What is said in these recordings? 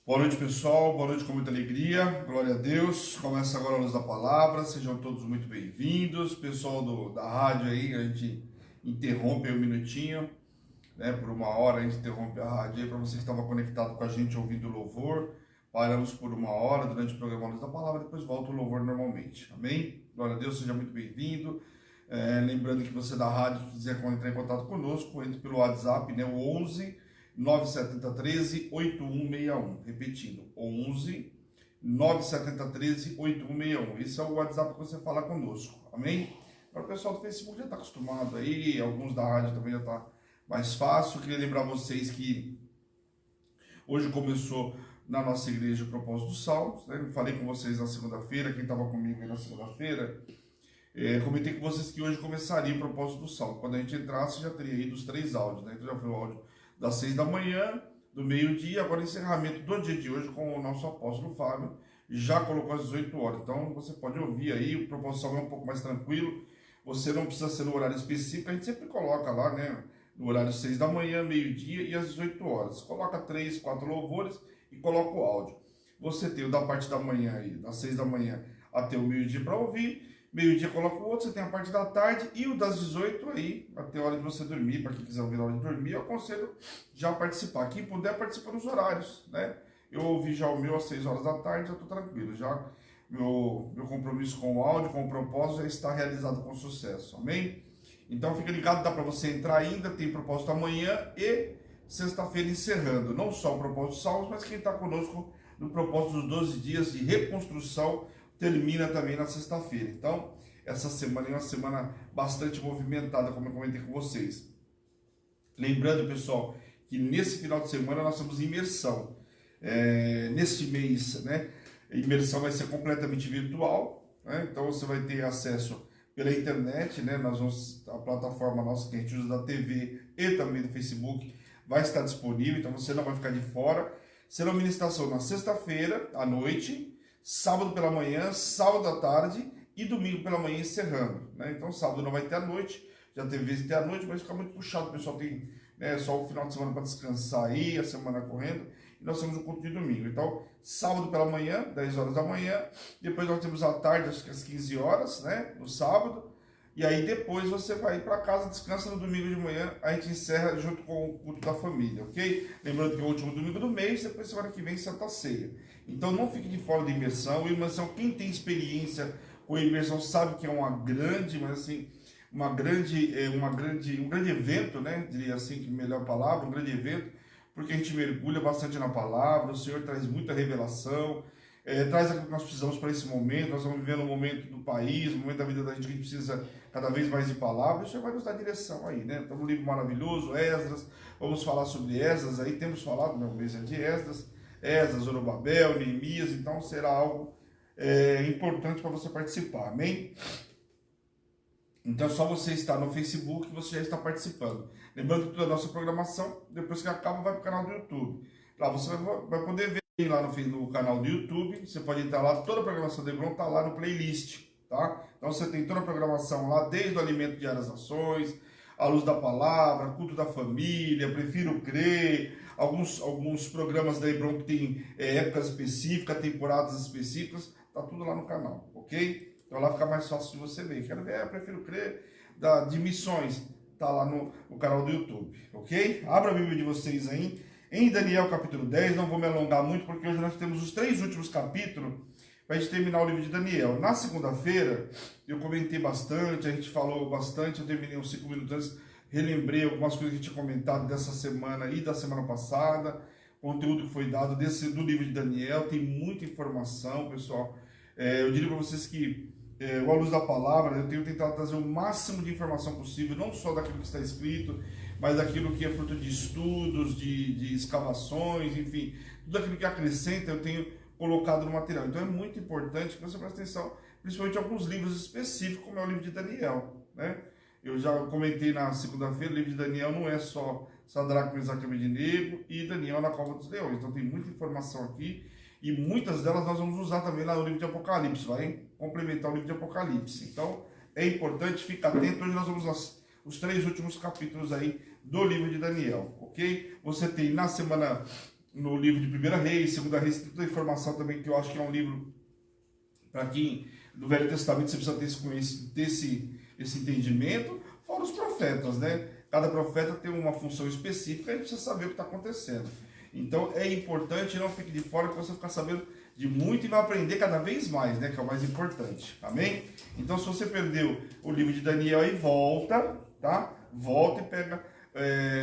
Boa noite, pessoal. Boa noite com muita alegria. Glória a Deus. Começa agora a Luz da Palavra. Sejam todos muito bem-vindos. Pessoal da rádio aí, a gente interrompe aí um minutinho, né? Por uma hora a gente interrompe a rádio aí para você que estava conectado com a gente ouvindo o louvor. Paramos por uma hora durante o programa Luz da Palavra, depois volta o louvor normalmente. Amém? Glória a Deus, seja muito bem-vindo. Lembrando que você da rádio que quiser entrar em contato conosco, entre pelo WhatsApp, né? O 11 97013 8161. Repetindo, 11 97013 8161. Esse é o WhatsApp que você fala conosco. Amém? Agora o pessoal do Facebook já está acostumado aí, alguns da rádio também já está mais fácil. Queria lembrar vocês que hoje começou na nossa igreja o Propósito dos Salmos, né? Eu falei com vocês na segunda-feira, quem estava comigo aí na segunda-feira, comentei com vocês que hoje começaria o Propósito do Salmo. Quando a gente entrasse, já teria ido os 3 áudios, né? Então já foi o áudio das 6 da manhã, do meio-dia, agora encerramento do dia de hoje com o nosso apóstolo Fábio, já colocou às 18 horas. Então você pode ouvir aí, o Propósito do Salmo é um pouco mais tranquilo, você não precisa ser no horário específico, a gente sempre coloca lá, né? No horário 6 da manhã, meio-dia e às 18 horas. Coloca 3, 4 louvores e coloca o áudio. Você tem o da parte da manhã aí, das 6 da manhã até o meio-dia para ouvir. Meio-dia coloca o outro, você tem a parte da tarde e o das 18 aí, até a hora de você dormir. Para quem quiser ouvir a hora de dormir, eu aconselho já participar. Quem puder, participa nos horários, né? Eu ouvi já o meu às 6 horas da tarde, já estou tranquilo. Já meu compromisso com o áudio, com o propósito, já está realizado com sucesso. Amém? Então fica ligado, dá para você entrar ainda, tem propósito amanhã e sexta-feira encerrando. Não só o propósito dos Salmos, mas quem está conosco no propósito dos 12 dias de reconstrução termina também na sexta-feira. Então, essa semana é uma semana bastante movimentada, como eu comentei com vocês. Lembrando, pessoal, que nesse final de semana nós temos imersão. Neste mês, né, a imersão vai ser completamente virtual, né? Então você vai ter acesso pela internet, né? A plataforma nossa que a gente usa da TV e também do Facebook vai estar disponível, então você não vai ficar de fora. Será uma ministração na sexta-feira à noite, sábado pela manhã, sábado à tarde e domingo pela manhã encerrando, né? Então sábado não vai ter à noite, já teve vezes ter à noite, mas fica muito puxado, o pessoal tem, né, só o final de semana para descansar aí, a semana correndo, e nós temos o culto de domingo. Então sábado pela manhã, 10 horas da manhã, depois nós temos à tarde, acho que às 15 horas, né, no sábado, e aí depois você vai para casa, descansa no domingo de manhã, a gente encerra junto com o culto da família, ok? Lembrando que é o último domingo do mês, depois semana que vem Santa Ceia. Então não fique de fora da imersão. Imersão, quem tem experiência com imersão sabe que é uma grande, mas assim, um grande evento, né? Diria assim, que melhor palavra, um grande evento, porque a gente mergulha bastante na palavra, o Senhor traz muita revelação, traz aquilo que nós precisamos para esse momento. Nós estamos vivendo um momento do país, um momento da vida da gente que a gente precisa cada vez mais de palavras. O Senhor vai nos dar direção aí, né? Estamos num livro maravilhoso, Esdras, vamos falar sobre Esdras aí, temos falado, meu mês é de Esdras, Zorobabel, Neemias, então será algo importante para você participar, amém? Então é só você estar no Facebook, você já está participando. Lembrando que toda a nossa programação, depois que acaba, vai para o canal do YouTube. Lá você vai poder ver lá no canal do YouTube, você pode entrar lá, toda a programação do Hebron está lá no playlist, tá? Então você tem toda a programação lá, desde o Alimento Diário das Nações, a Luz da Palavra, Culto da Família, Prefiro Crer, alguns programas da Hebron que tem épocas específicas, temporadas específicas, tá tudo lá no canal, ok? Então lá fica mais fácil de você ver. Quero ver, Prefiro Crer, de missões, tá lá no canal do YouTube, ok? Abra a Bíblia de vocês aí, em Daniel capítulo 10, não vou me alongar muito, porque hoje nós temos os 3 últimos capítulos, para a gente terminar o livro de Daniel. Na segunda-feira, eu comentei bastante, a gente falou bastante, eu terminei uns 5 minutos antes, relembrei algumas coisas que a gente tinha comentado dessa semana e da semana passada, conteúdo que foi dado do livro de Daniel, tem muita informação, pessoal. Eu diria para vocês que, à luz da palavra, eu tenho tentado trazer o máximo de informação possível, não só daquilo que está escrito, mas daquilo que é fruto de estudos, de escavações, enfim, tudo aquilo que acrescenta, eu tenho colocado no material. Então é muito importante que você preste atenção, principalmente em alguns livros específicos, como é o livro de Daniel, né? Eu já comentei na segunda-feira, o livro de Daniel não é só Sadraque, Mesaque e Abednego e Daniel na cova dos leões. Então tem muita informação aqui e muitas delas nós vamos usar também lá no livro de Apocalipse, vai complementar o livro de Apocalipse. Então é importante ficar atento. Hoje nós vamos os 3 últimos capítulos aí do livro de Daniel, ok? Você tem na semana no livro de 1 Reis, 2 Reis, tem toda a informação também, que eu acho que é um livro, para quem do Velho Testamento, você precisa ter esse entendimento, fora os profetas, né? Cada profeta tem uma função específica e precisa saber o que está acontecendo. Então é importante, não fique de fora, que você ficar sabendo de muito e vai aprender cada vez mais, né? Que é o mais importante, amém? Então, se você perdeu o livro de Daniel, aí volta, tá? Volta e pega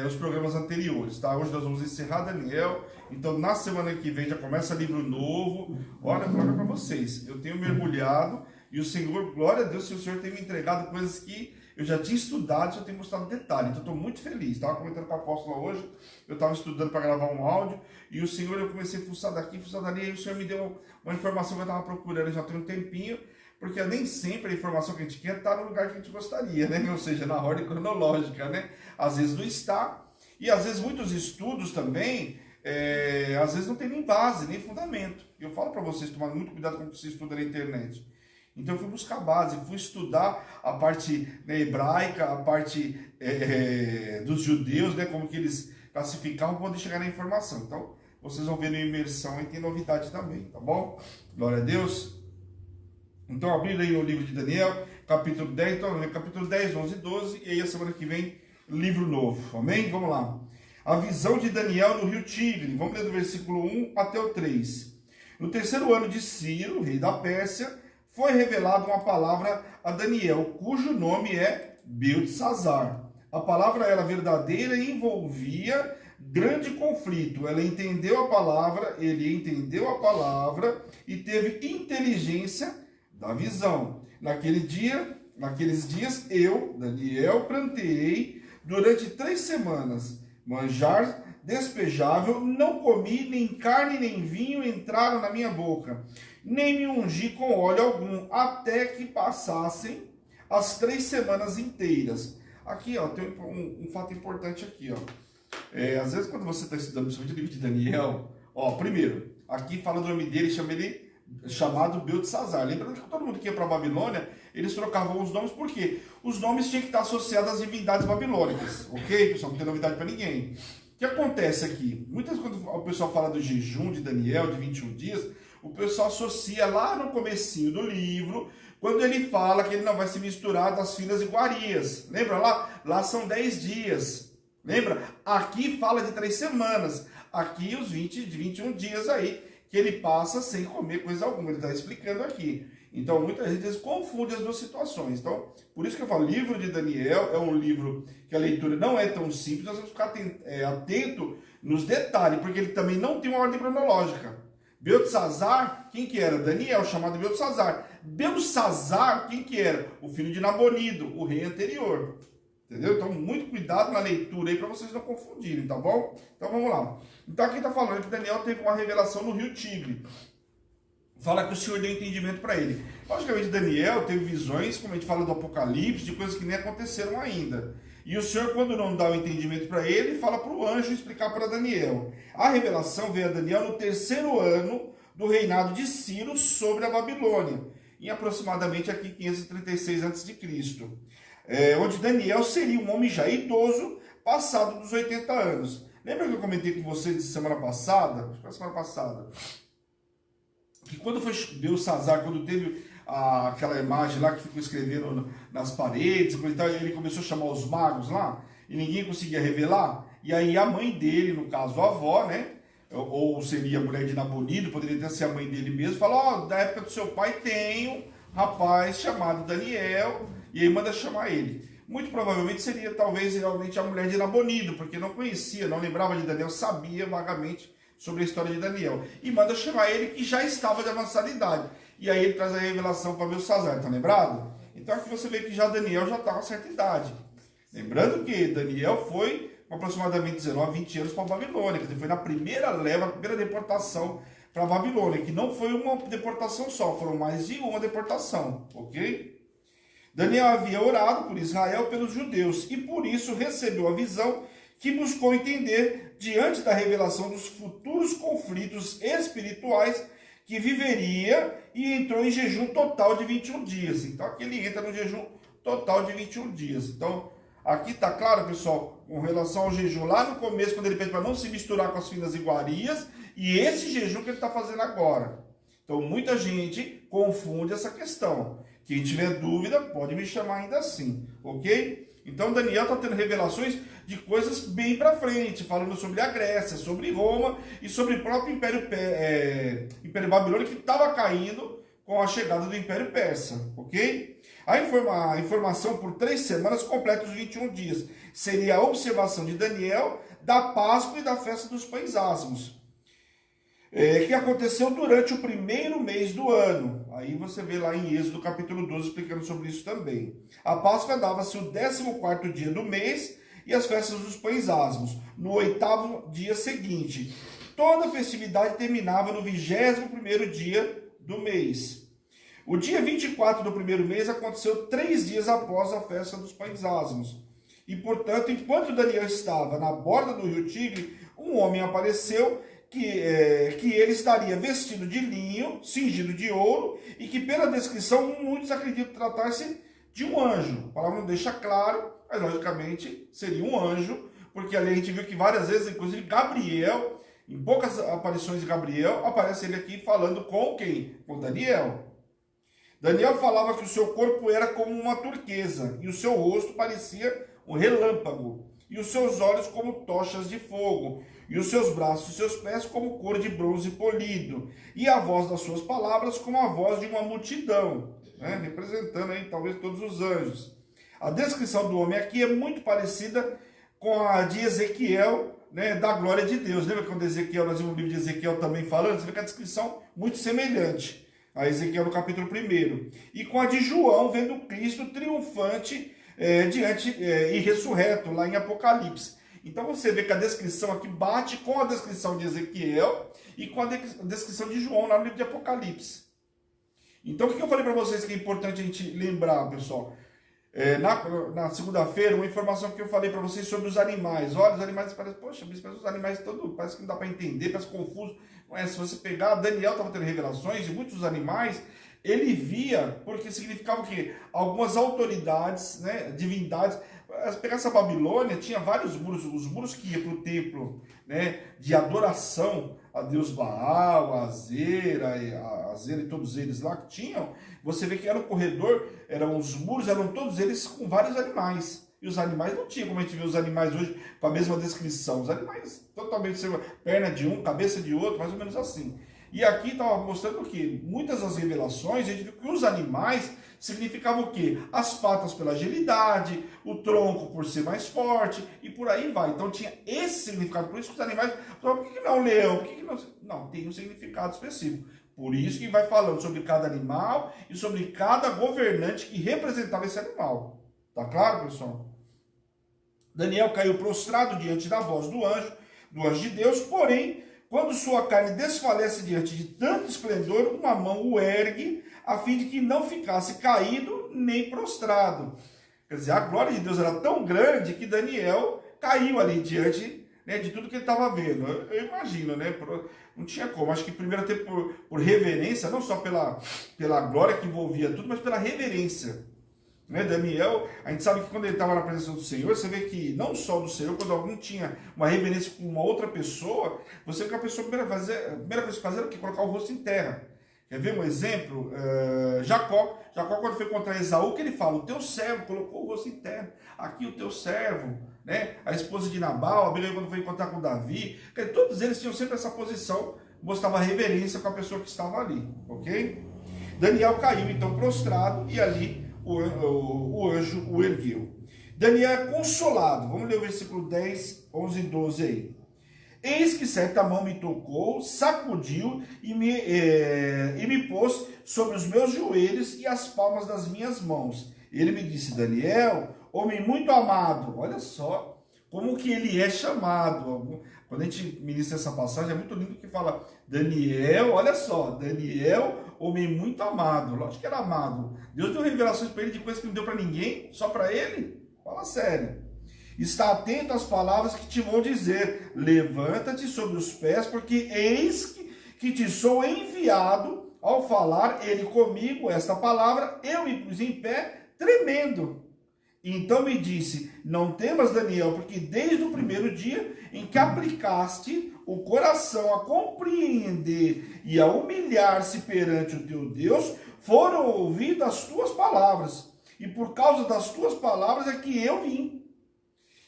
os programas anteriores, tá? Hoje nós vamos encerrar Daniel, então na semana que vem já começa livro novo. Olha, glória para vocês, eu tenho mergulhado e o Senhor, glória a Deus, se o Senhor tem me entregado coisas que eu já tinha estudado, eu tenho mostrado detalhe, então estou muito feliz. Estava comentando com a apóstola hoje, eu estava estudando para gravar um áudio, e o Senhor, eu comecei a fuçar daqui, fuçar dali, e o Senhor me deu uma informação que eu estava procurando já tem um tempinho, porque nem sempre a informação que a gente quer está no lugar que a gente gostaria, né? Ou seja, na ordem cronológica, né? Às vezes não está, e às vezes muitos estudos também, às vezes não tem nem base, nem fundamento. Eu falo para vocês, tomar muito cuidado com o que você estuda na internet. Então eu fui buscar base, fui estudar a parte, né, hebraica, a parte dos judeus, né, como que eles classificavam para poder chegar na informação. Então vocês vão ver na imersão e tem novidade também, tá bom? Glória a Deus. Então abrindo aí o livro de Daniel, capítulo 10, então, capítulo 10, 11 e 12, e aí a semana que vem, livro novo, amém? Vamos lá. A visão de Daniel no rio Tigre, vamos ler do versículo 1 até o 3. No terceiro ano de Ciro, rei da Pérsia, foi revelada uma palavra a Daniel, cujo nome é Beltesazar. A palavra era verdadeira e envolvia grande conflito. Ele entendeu a palavra e teve inteligência da visão. Naqueles dias, eu, Daniel, planteei durante 3 semanas manjar despejável, não comi, nem carne nem vinho entraram na minha boca, nem me ungi com óleo algum, até que passassem as 3 semanas inteiras. Aqui, ó, tem um fato importante aqui, ó. Às vezes quando você está estudando principalmente o livro de Daniel, ó, primeiro, aqui fala do nome dele, chama ele chamado Beltesazar. Lembrando que todo mundo que ia para a Babilônia, eles trocavam os nomes, porque os nomes tinham que estar associados às divindades babilônicas, ok, pessoal? Não tem novidade para ninguém. O que acontece aqui? Muitas vezes quando o pessoal fala do jejum de Daniel, de 21 dias, o pessoal associa lá no comecinho do livro, quando ele fala que ele não vai se misturar das finas iguarias. Lembra lá? Lá são 10 dias. Lembra? Aqui fala de 3 semanas. Aqui os 21 dias aí, que ele passa sem comer coisa alguma. Ele está explicando aqui. Então, muita gente confunde as duas situações. Então, por isso que eu falo, o livro de Daniel é um livro que a leitura não é tão simples, nós vamos ficar atento nos detalhes, porque ele também não tem uma ordem cronológica. Beltesazar, quem que era? Daniel, chamado Beltesazar. Beltesazar, quem que era? O filho de Nabonido, o rei anterior. Entendeu? Então, muito cuidado na leitura aí para vocês não confundirem, tá bom? Então, vamos lá. Então, aqui está falando que Daniel teve uma revelação no rio Tigre. Fala que o Senhor deu entendimento para ele. Logicamente, Daniel teve visões, como a gente fala do Apocalipse, de coisas que nem aconteceram ainda. E o Senhor, quando não dá o entendimento para ele, fala para o anjo explicar para Daniel. A revelação veio a Daniel no 3º ano do reinado de Ciro sobre a Babilônia, em aproximadamente aqui 536 a.C., onde Daniel seria um homem já idoso, passado dos 80 anos. Lembra que eu comentei com vocês de semana passada? Acho que foi semana passada. Que quando foi Beltesazar, quando teve aquela imagem lá que ficou escrevendo nas paredes, ele começou a chamar os magos lá, e ninguém conseguia revelar, e aí a mãe dele, no caso a avó, né, ou seria a mulher de Nabonido, poderia até ser a mãe dele mesmo, fala, ó, da época do seu pai tem um rapaz chamado Daniel, e aí manda chamar ele. Muito provavelmente seria talvez realmente a mulher de Nabonido, porque não conhecia, não lembrava de Daniel, sabia vagamente sobre a história de Daniel. E manda chamar ele, que já estava de avançada idade. E aí ele traz a revelação para Beltesazar, tá lembrado? Então aqui você vê que já Daniel já estava a certa idade. Lembrando que Daniel foi aproximadamente 19, 20 anos para a Babilônia, quer dizer, foi na primeira leva, a primeira deportação para a Babilônia, que não foi uma deportação só, foram mais de uma deportação, ok? Daniel havia orado por Israel, pelos judeus, e por isso recebeu a visão que buscou entender diante da revelação dos futuros conflitos espirituais que viveria e entrou em jejum total de 21 dias. Então aqui ele entra no jejum total de 21 dias. Então aqui está claro, pessoal, com relação ao jejum lá no começo, quando ele pede para não se misturar com as finas iguarias, e esse jejum que ele está fazendo agora. Então, muita gente confunde essa questão. Quem tiver dúvida, pode me chamar ainda assim, ok? Então, Daniel está tendo revelações de coisas bem para frente, falando sobre a Grécia, sobre Roma e sobre o próprio Império Babilônico que estava caindo com a chegada do Império Persa, ok? A informação por 3 semanas completa os 21 dias. Seria a observação de Daniel da Páscoa e da festa dos pães asmos, que aconteceu durante o primeiro mês do ano. Aí você vê lá em Êxodo capítulo 12 explicando sobre isso também. A Páscoa dava-se o 14º dia do mês e as festas dos pães asmos no 8º dia seguinte. Toda a festividade terminava no 21º dia do mês. O dia 24 do primeiro mês aconteceu 3 dias após a festa dos pães asmos. E, portanto, enquanto Daniel estava na borda do rio Tigre, um homem apareceu que ele estaria vestido de linho, cingido de ouro, e que, pela descrição, muitos acreditam tratar-se de um anjo. A palavra não deixa claro, mas, logicamente, seria um anjo, porque ali a gente viu que várias vezes, inclusive Gabriel, em poucas aparições de Gabriel, aparece ele aqui falando com quem? Com Daniel. Daniel falava que o seu corpo era como uma turquesa, e o seu rosto parecia um relâmpago, e os seus olhos como tochas de fogo, e os seus braços e seus pés como cor de bronze polido, e a voz das suas palavras como a voz de uma multidão, né? Representando aí talvez todos os anjos. A descrição do homem aqui é muito parecida com a de Ezequiel, né, da glória de Deus. Lembra quando Ezequiel, nós vimos o livro de Ezequiel também falando? Você vê que a descrição é muito semelhante a Ezequiel no capítulo 1. E com a de João, vendo Cristo triunfante e ressurreto, lá em Apocalipse. Então você vê que a descrição aqui bate com a descrição de Ezequiel e com a descrição de João lá no livro de Apocalipse. Então o que eu falei para vocês que é importante a gente lembrar, pessoal? Na segunda-feira, uma informação que eu falei para vocês sobre os animais. Olha, os animais parecem, poxa, os animais parece que não dá para entender, parece confuso. Mas se você pegar, Daniel estava tendo revelações e muitos dos animais ele via, porque significava o quê? Algumas autoridades, né, divindades. Pegar essa Babilônia, tinha vários muros, os muros que iam para o templo, né, de adoração a Deus Baal, a Azera e todos eles lá que tinham. Você vê que era um corredor, os muros eram todos eles com vários animais. E os animais não tinham como a gente vê os animais hoje com a mesma descrição. Os animais totalmente, perna de um, cabeça de outro, mais ou menos assim. E aqui estava mostrando que muitas das revelações, a gente viu que os animais significavam o quê? As patas pela agilidade, o tronco por ser mais forte, e por aí vai. Então tinha esse significado. Por isso que os animais, por que não leão? Por que não? Não, tem um significado específico. Por isso que vai falando sobre cada animal e sobre cada governante que representava esse animal. Tá claro, pessoal? Daniel caiu prostrado diante da voz do anjo de Deus, porém, quando sua carne desfalece diante de tanto esplendor, uma mão o ergue, a fim de que não ficasse caído nem prostrado. Quer dizer, a glória de Deus era tão grande que Daniel caiu ali diante, né, de tudo que ele estava vendo. Eu imagino, né? Não tinha como. Acho que primeiro até por reverência, não só pela glória que envolvia tudo, mas pela reverência. Né? Daniel, a gente sabe que quando ele estava na presença do Senhor, você vê que não só do Senhor, quando alguém tinha uma reverência com uma outra pessoa, você vê que a pessoa, a primeira coisa que fazia era o quê? Colocar o rosto em terra. Quer ver um exemplo? Jacó, quando foi contra Esaú, que ele fala, o teu servo colocou o rosto em terra, aqui o teu servo, né? A esposa de Nabal, a Abigail quando foi encontrar com Davi, todos eles tinham sempre essa posição, mostrava reverência com a pessoa que estava ali, ok? Daniel caiu então prostrado e ali o anjo o ergueu. Daniel é consolado. Vamos ler o versículo 10, 11 e 12 aí. Eis que certa mão me tocou, sacudiu e me pôs sobre os meus joelhos e as palmas das minhas mãos. Ele me disse, Daniel, homem muito amado. Olha só como que ele é chamado. Quando a gente ministra essa passagem, é muito lindo que fala, Daniel, olha só, Daniel, homem muito amado. Lógico que era amado. Deus deu revelações para ele de coisas que não deu para ninguém, só para ele. Fala sério. Está atento às palavras que te vou dizer. Levanta-te sobre os pés, porque eis que te sou enviado. Ao falar ele comigo esta palavra, eu me pus em pé, tremendo. Então me disse: não temas, Daniel, porque desde o primeiro dia em que aplicaste o coração a compreender e a humilhar-se perante o teu Deus, foram ouvidas as tuas palavras. E por causa das tuas palavras é que eu vim.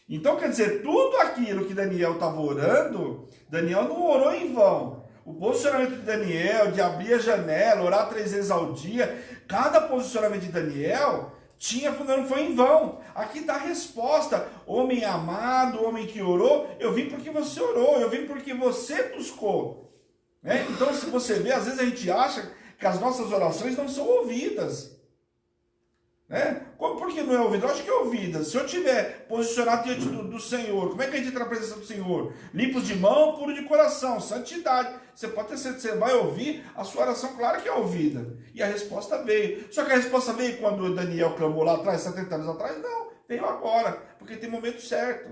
Então, quer dizer, tudo aquilo que Daniel estava orando, Daniel não orou em vão. O posicionamento de Daniel, de abrir a janela, orar 3 vezes ao dia, cada posicionamento de Daniel não foi em vão. Aqui está a resposta: homem amado, homem que orou, eu vim porque você orou, eu vim porque você buscou. Então, se você vê, às vezes a gente acha que as nossas orações não são ouvidas. Por que não é ouvida? Eu acho que é ouvida. Se eu estiver posicionado diante do Senhor, como é que a gente entra na presença do Senhor? Limpos de mão, puro de coração, santidade. Você pode ter certeza, você vai ouvir, a sua oração, claro que é ouvida. E a resposta veio. Só que a resposta veio quando Daniel clamou lá atrás, 70 anos atrás? Não, veio agora, porque tem momento certo.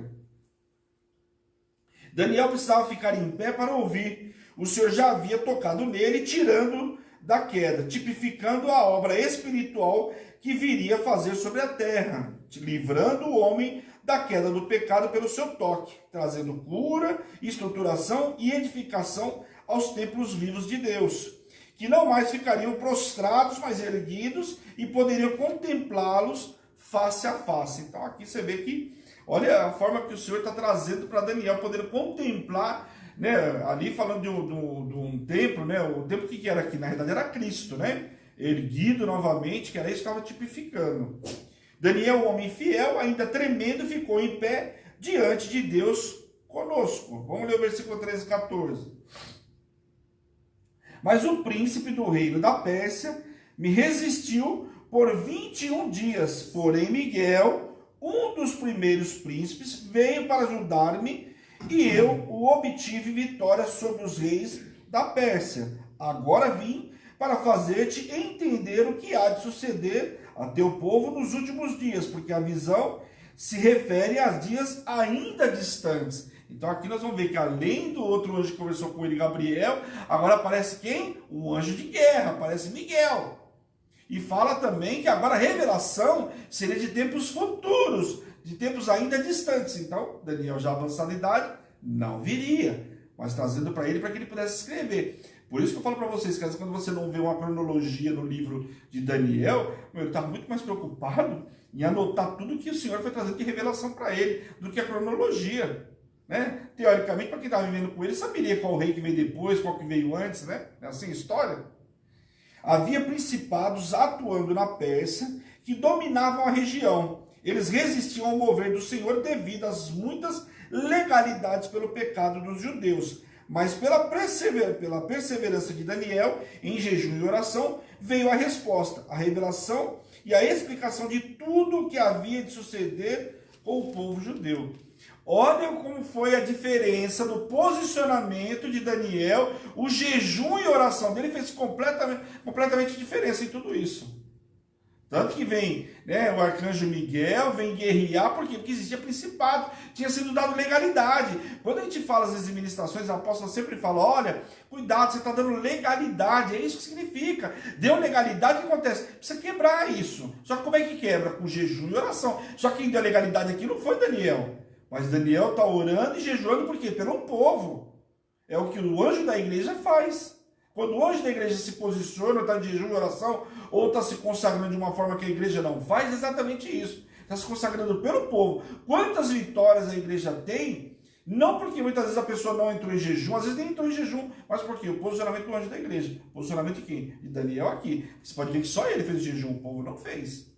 Daniel precisava ficar em pé para ouvir. O Senhor já havia tocado nele, tirando da queda, tipificando a obra espiritual que viria fazer sobre a terra, livrando o homem da queda do pecado pelo seu toque, trazendo cura, estruturação e edificação aos templos vivos de Deus, que não mais ficariam prostrados, mas erguidos, e poderiam contemplá-los face a face. Então aqui você vê que, olha a forma que o Senhor está trazendo para Daniel poder contemplar, ali falando de um templo, o templo que era aqui, na realidade era Cristo, erguido novamente, que era isso que estava tipificando. Daniel, um homem fiel, ainda tremendo, ficou em pé diante de Deus conosco. Vamos ler o versículo 13 e 14. Mas o príncipe do reino da Pérsia me resistiu por 21 dias, porém Miguel, um dos primeiros príncipes, veio para ajudar-me, e eu o obtive vitória sobre os reis da Pérsia. Agora vim para fazer-te entender o que há de suceder a teu povo nos últimos dias, porque a visão se refere a dias ainda distantes. Então aqui nós vamos ver que além do outro anjo que conversou com ele, Gabriel, agora aparece quem? Um anjo de guerra, aparece Miguel. E fala também que agora a revelação seria de tempos futuros, de tempos ainda distantes. Então, Daniel, já avançado em idade, não viria, mas trazendo para ele que ele pudesse escrever. Por isso que eu falo para vocês, que às vezes quando você não vê uma cronologia no livro de Daniel, ele está muito mais preocupado em anotar tudo que o Senhor foi trazendo de revelação para ele, do que a cronologia. Teoricamente, para quem estava vivendo com ele, saberia qual rei que veio depois, qual que veio antes, É assim a história. Havia principados atuando na Pérsia que dominavam a região. Eles resistiam ao mover do Senhor devido às muitas legalidades pelo pecado dos judeus. Mas pela perseverança de Daniel, em jejum e oração, veio a resposta, a revelação e a explicação de tudo o que havia de suceder com o povo judeu. Olha como foi a diferença do posicionamento de Daniel, o jejum e oração dele fez completamente diferença em tudo isso. Tanto que vem o arcanjo Miguel, vem guerrear, por quê? Porque existia principado, tinha sido dado legalidade. Quando a gente fala às vezes em ministrações, a apóstola sempre fala, olha, cuidado, você está dando legalidade, é isso que significa. Deu legalidade, o que acontece? Precisa quebrar isso. Só que como é que quebra? Com jejum e oração. Só que quem deu legalidade aqui não foi Daniel. Mas Daniel está orando e jejuando por quê? Pelo povo. É o que o anjo da igreja faz. Quando o anjo da igreja se posiciona, está de jejum e oração, ou está se consagrando de uma forma que a igreja não faz, é exatamente isso. Está se consagrando pelo povo. Quantas vitórias a igreja tem? Não porque muitas vezes a pessoa não entrou em jejum, às vezes nem entrou em jejum, mas porque o posicionamento do anjo da igreja. O posicionamento de quem? De Daniel aqui. Você pode ver que só ele fez o jejum, o povo não fez.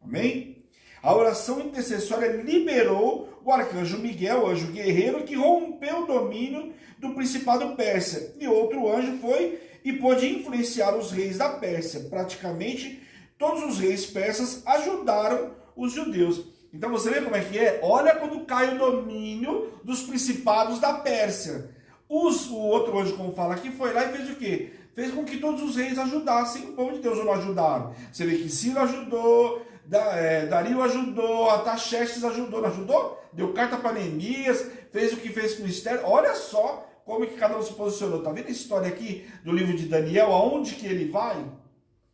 Amém? A oração intercessória liberou o arcanjo Miguel, anjo guerreiro, que rompeu o domínio do principado persa. E outro anjo foi e pôde influenciar os reis da Pérsia. Praticamente todos os reis persas ajudaram os judeus. Então você vê como é que é? Olha quando cai o domínio dos principados da Pérsia. O outro anjo, como fala aqui, foi lá e fez o quê? Fez com que todos os reis ajudassem o povo de Deus, ou não ajudaram? Você vê que Ciro ajudou, Dario ajudou, Ataxerxes ajudou, não ajudou? Deu carta para Neemias, fez o que fez com Esther. Olha só como que cada um se posicionou. Tá vendo a história aqui do livro de Daniel, aonde que ele vai?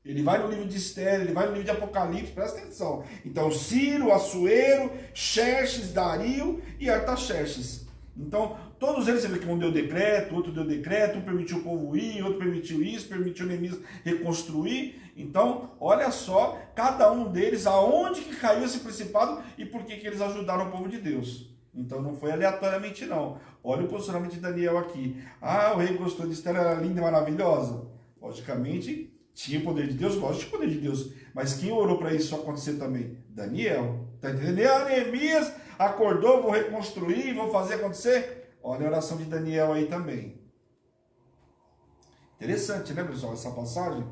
Ele vai no livro de Esther, ele vai no livro de Apocalipse, presta atenção. Então, Ciro, Assuero, Xerxes, Dario e Artaxerxes. Então, todos eles, você vê que um deu decreto, outro deu decreto, um permitiu o povo ir, outro permitiu isso, permitiu Neemias reconstruir. Então, olha só, cada um deles, aonde que caiu esse principado e por que eles ajudaram o povo de Deus. Então, não foi aleatoriamente, não. Olha o posicionamento de Daniel aqui. Ah, o rei gostou de Esther, era linda e maravilhosa. Logicamente, tinha o poder de Deus, lógico, tinha o poder de Deus. Mas quem orou para isso acontecer também? Daniel. Está entendendo? Neemias acordou, vou reconstruir, vou fazer acontecer. Olha a oração de Daniel aí também. Interessante, né, pessoal, essa passagem?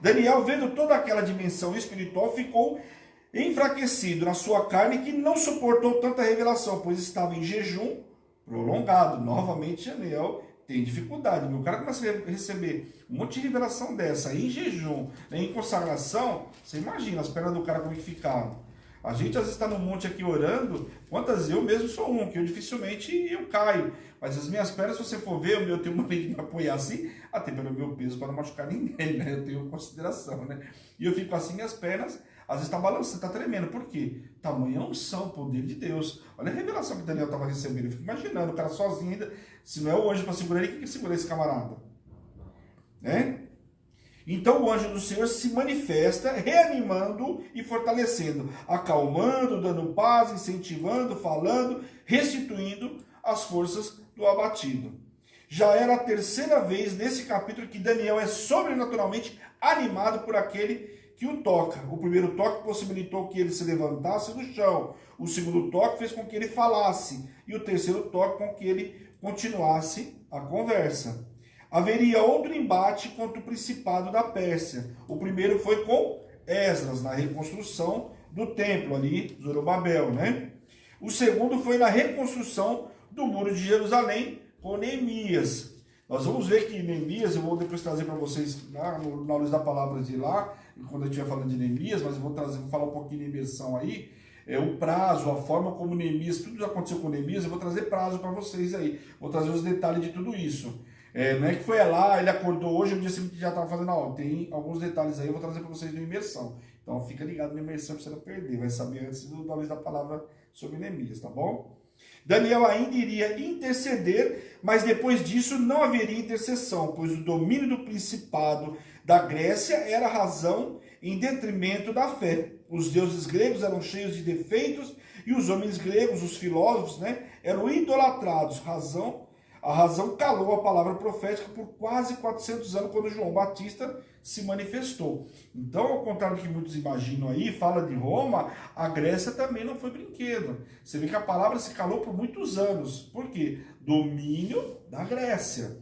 Daniel, vendo toda aquela dimensão espiritual, ficou enfraquecido na sua carne, que não suportou tanta revelação, pois estava em jejum prolongado. Novamente, Daniel tem dificuldade. O cara começa a receber um monte de revelação dessa, em jejum, em consagração. Você imagina as pernas do cara como que ficaram. A gente às vezes está no monte aqui orando, quantas eu mesmo sou um, que eu dificilmente eu caio. Mas as minhas pernas, se você for ver, eu tenho uma lei de me apoiar assim, até pelo meu peso para não machucar ninguém, né? Eu tenho consideração, né? E eu fico assim, minhas pernas, às vezes está balançando, está tremendo. Por quê? Tamanha unção, poder de Deus. Olha a revelação que Daniel estava recebendo. Eu fico imaginando, o cara sozinho ainda, se não é o anjo para segurar ele, quem que segura esse camarada? Né? Então o anjo do Senhor se manifesta, reanimando e fortalecendo, acalmando, dando paz, incentivando, falando, restituindo as forças do abatido. Já era a terceira vez nesse capítulo que Daniel é sobrenaturalmente animado por aquele que o toca. O primeiro toque possibilitou que ele se levantasse do chão. O segundo toque fez com que ele falasse. E o terceiro toque com que ele continuasse a conversa. Haveria outro embate contra o principado da Pérsia. O primeiro foi com Esdras, na reconstrução do templo ali, Zorobabel, né? O segundo foi na reconstrução do muro de Jerusalém, com Neemias. Nós vamos ver que Neemias, eu vou depois trazer para vocês na luz da palavra de lá, quando eu estiver falando de Neemias, mas eu vou falar um pouquinho de imersão aí. O prazo, a forma como Neemias, tudo aconteceu com Neemias, eu vou trazer prazo para vocês aí. Vou trazer os detalhes de tudo isso. Não é que foi lá, ele acordou hoje, o dia seguinte já estava fazendo a aula. Tem alguns detalhes aí, eu vou trazer para vocês na imersão. Então fica ligado na imersão para você não perder. Vai saber antes da luz da palavra sobre Neemias, tá bom? Daniel ainda iria interceder, mas depois disso não haveria intercessão, pois o domínio do principado da Grécia era razão em detrimento da fé. Os deuses gregos eram cheios de defeitos e os homens gregos, os filósofos, eram idolatrados. A razão calou a palavra profética por quase 400 anos, quando João Batista se manifestou. Então, ao contrário do que muitos imaginam aí, fala de Roma, a Grécia também não foi brinquedo. Você vê que a palavra se calou por muitos anos. Por quê? Domínio da Grécia.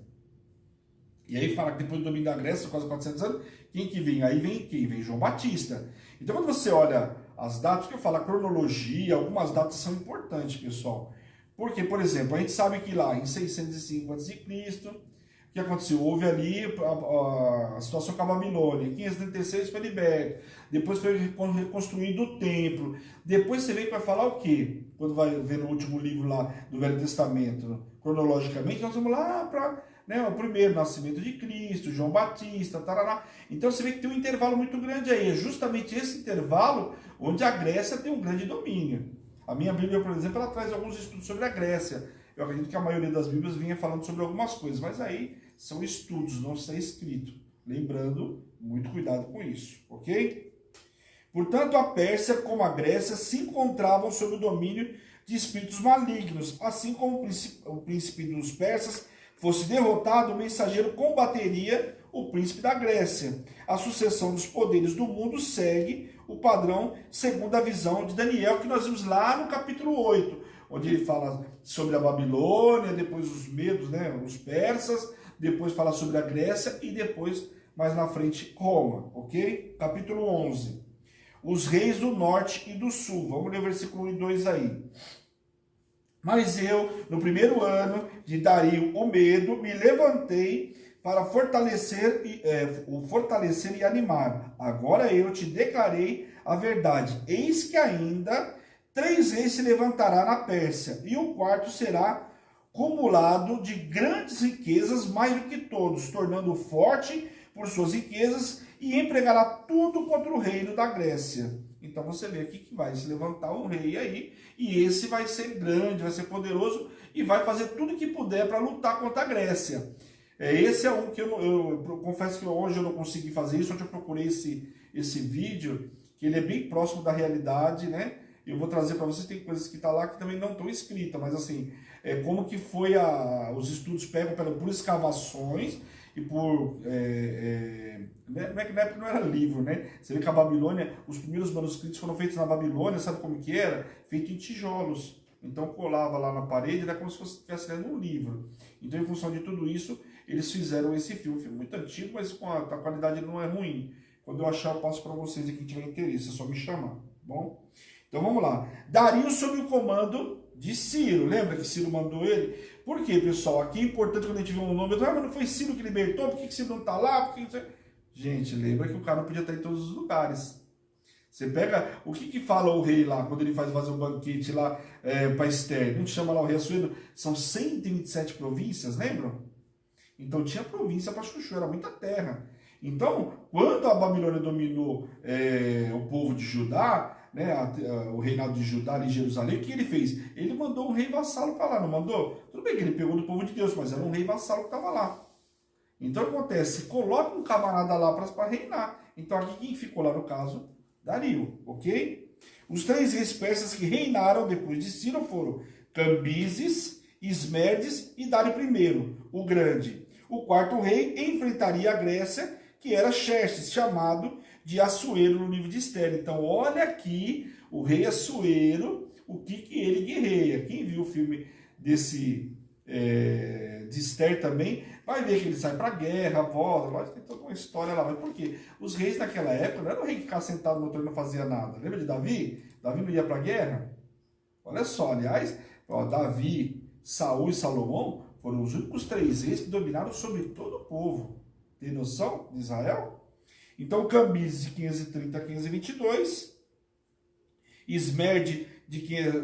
E aí fala que depois do domínio da Grécia, quase 400 anos, quem que vem? Aí vem quem? Vem João Batista. Então, quando você olha as datas, que eu falo, a cronologia, algumas datas são importantes, pessoal. Porque, por exemplo, a gente sabe que lá em 605 a.C., o que aconteceu? Houve ali a situação com a Babilônia. Em 536 foi liberto. Depois foi reconstruído o templo. Depois você vê que vai falar o quê? Quando vai ver no último livro lá do Velho Testamento, cronologicamente, nós vamos lá para o primeiro nascimento de Cristo, João Batista, tarará. Então você vê que tem um intervalo muito grande aí. É justamente esse intervalo onde a Grécia tem um grande domínio. A minha Bíblia, por exemplo, ela traz alguns estudos sobre a Grécia. Eu acredito que a maioria das Bíblias vinha falando sobre algumas coisas, mas aí são estudos, não está escrito. Lembrando, muito cuidado com isso, ok? Portanto, a Pérsia como a Grécia se encontravam sob o domínio de espíritos malignos. Assim como o príncipe dos persas fosse derrotado, o mensageiro combateria o príncipe da Grécia. A sucessão dos poderes do mundo segue o padrão segundo a visão de Daniel, que nós vimos lá no capítulo 8, onde ele fala sobre a Babilônia, depois os medos, os persas, depois fala sobre a Grécia e depois, mais na frente, Roma, ok? Capítulo 11. Os reis do norte e do sul. Vamos ler o versículo 1 e 2 aí. Mas eu, no primeiro ano de Dario o Medo, me levantei para fortalecer e animar. Agora eu te declarei a verdade. Eis que ainda 3 reis se levantará na Pérsia, e o quarto será cumulado de grandes riquezas, mais do que todos, tornando forte por suas riquezas e empregará tudo contra o reino da Grécia. Então você vê aqui que vai se levantar um rei aí, e esse vai ser grande, vai ser poderoso e vai fazer tudo que puder para lutar contra a Grécia. Esse é um que eu confesso que hoje eu não consegui fazer isso, ontem eu procurei esse vídeo, que ele é bem próximo da realidade, né? Eu vou trazer para vocês, tem coisas que tá lá que também não estão escritas, mas assim, como que foi os estudos pegam por escavações e por... na época não era livro, né? Você vê que a Babilônia, os primeiros manuscritos foram feitos na Babilônia, sabe como que era? Feito em tijolos. Então colava lá na parede, era como se você estivesse lendo um livro. Então, em função de tudo isso, eles fizeram esse filme. Um filme muito antigo, mas a qualidade não é ruim. Quando eu achar, eu passo para vocês aqui que tiver interesse, é só me chamar, tá bom? Então vamos lá. Dario sob o comando de Ciro. Lembra que Ciro mandou ele? Por quê, pessoal? Aqui é importante quando a gente vê um nome, mas não foi Ciro que libertou? Por que Ciro não está lá? Por que... Gente, lembra que o cara não podia estar em todos os lugares. Você pega, o que fala o rei lá, quando ele fazer um banquete lá para Esther? Não chama lá o rei Assuero? São 127 províncias, lembram? Então tinha província para chuchu, era muita terra. Então, quando a Babilônia dominou o povo de Judá, né, o reinado de Judá ali em Jerusalém, o que ele fez? Ele mandou um rei vassalo para lá, não mandou? Tudo bem que ele pegou do povo de Deus, mas era um rei vassalo que estava lá. Então acontece, coloca um camarada lá para reinar. Então aqui quem ficou lá no caso? Dario, ok? Os 3 reis persas que reinaram depois de Ciro foram Cambises, Ismerdes e Dário I, o Grande. O 4º rei enfrentaria a Grécia, que era Xerxes, chamado de Assuero no livro de Esther. Então olha aqui o rei Assuero, o que ele guerreia. Quem viu o filme de Esther também, vai ver que ele sai para a guerra, volta, lógico, tem toda uma história lá. Mas por quê? Os reis naquela época não era o rei que ficava sentado no trono e não fazia nada. Lembra de Davi? Davi não ia para a guerra? Olha só, aliás, Davi, Saul e Salomão foram os únicos 3 reis que dominaram sobre todo o povo. Tem noção de Israel? Então, Cambises de 530 a 522, Ismerde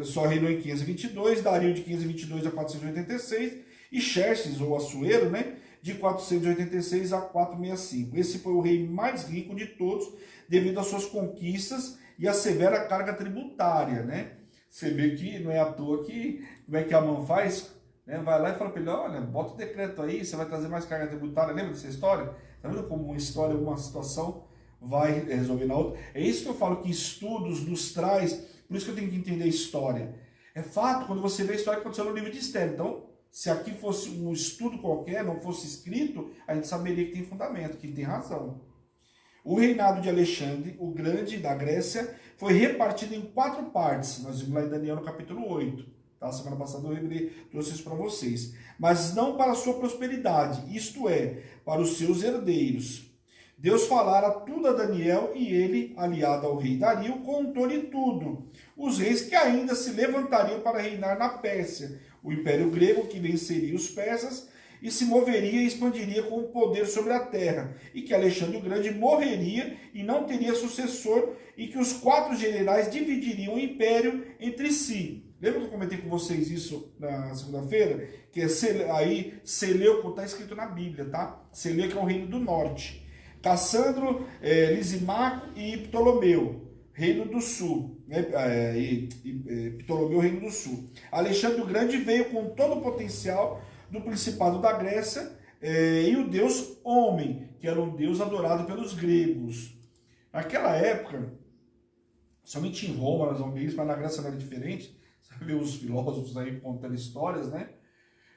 só reinou em 522, Dario de 522 a 486 e Xerxes, ou Assuero, né, de 486 a 465. Esse foi o rei mais rico de todos devido às suas conquistas e à severa carga tributária, né? Você vê que não é à toa que, como é que Amã faz? Né? Vai lá e fala para ele, olha, bota o decreto aí, você vai trazer mais carga tributária. Lembra dessa história? Tá vendo como uma história, uma situação vai resolver na outra? É isso que eu falo, que estudos nos traz, por isso que eu tenho que entender a história. É fato, quando você vê a história que aconteceu no livro de Esther. Então, se aqui fosse um estudo qualquer, não fosse escrito, a gente saberia que tem fundamento, que tem razão. O reinado de Alexandre, o Grande, da Grécia, foi repartido em 4 partes. Nós vimos lá em Daniel no capítulo 8. Tá? Semana passada eu trouxe isso para vocês. Mas não para a sua prosperidade, isto é, para os seus herdeiros. Deus falara tudo a Daniel e ele, aliado ao rei Dario, contou-lhe tudo. Os reis que ainda se levantariam para reinar na Pérsia, o império grego que venceria os persas e se moveria e expandiria com poder sobre a terra, e que Alexandre o Grande morreria e não teria sucessor, e que os 4 generais dividiriam o império entre si. Lembra que eu comentei com vocês isso na segunda-feira? Que aí Seleuco está escrito na Bíblia, tá? Seleuco é o reino do norte. Cassandro, Lisimaco e Ptolomeu, reino do sul. Né? Ptolomeu, reino do sul. Alexandre o Grande veio com todo o potencial do Principado da Grécia e o deus homem, que era um deus adorado pelos gregos. Naquela época, somente em Roma nós vamos ver isso, mas na Grécia não era diferente. Você vê os filósofos aí contando histórias, né?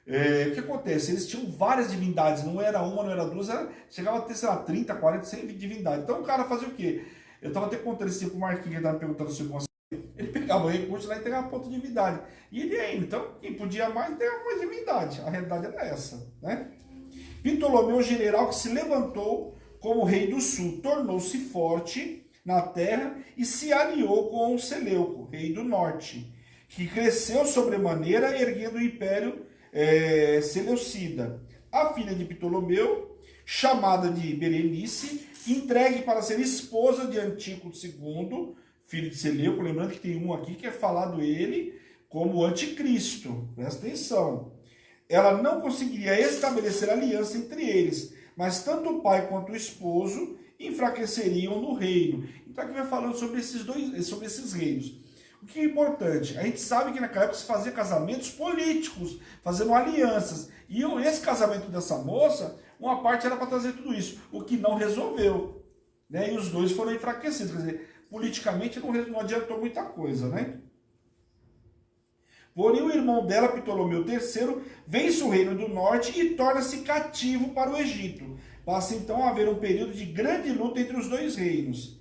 O que acontece? Eles tinham várias divindades, não era uma, não era duas, chegava a ter, sei lá, 30, 40, 100 divindades. Então o cara fazia o quê? Eu estava até contando esse tempo, o Marquinhos que estava perguntando sobre uma... Ele pegava o recurso lá e entregava ponto de divindade. E ele ia indo. Então, quem podia mais, entregava mais divindade. A realidade era essa, né? Ptolomeu, general que se levantou como rei do sul, tornou-se forte na terra e se aliou com o Seleuco, rei do norte, que cresceu sobremaneira, erguendo o império Seleucida. A filha de Ptolomeu, chamada de Berenice, entregue para ser esposa de Antíoco II, filho de Seleuco. Lembrando que tem um aqui que é falado ele como anticristo. Presta atenção. Ela não conseguiria estabelecer aliança entre eles, mas tanto o pai quanto o esposo enfraqueceriam no reino. Então aqui vai falando sobre esses reinos. O que é importante? A gente sabe que naquela época se fazia casamentos políticos, fazendo alianças. E esse casamento dessa moça, uma parte era para trazer tudo isso, o que não resolveu. Né? E os dois foram enfraquecidos. Quer dizer, politicamente não adiantou muita coisa, né? Porém, o irmão dela, Ptolomeu III, vence o reino do norte e torna-se cativo para o Egito. Passa então a haver um período de grande luta entre os dois reinos.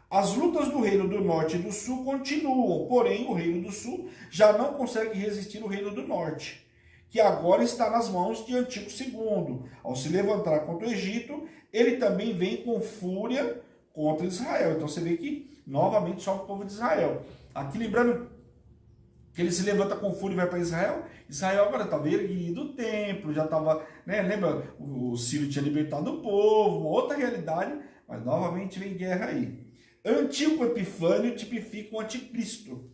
As lutas do reino do norte e do sul continuam, porém o reino do sul já não consegue resistir ao reino do norte, que agora está nas mãos de Antíoco II. Ao se levantar contra o Egito, ele também vem com fúria contra Israel. Então você vê que novamente só o povo de Israel. Aqui lembrando que ele se levanta com fúria e vai para Israel. Israel agora estava erguido o templo, já estava, né, lembra, o Ciro tinha libertado o povo, uma outra realidade, mas novamente vem guerra aí. Antíoco Epifânio tipifica o anticristo.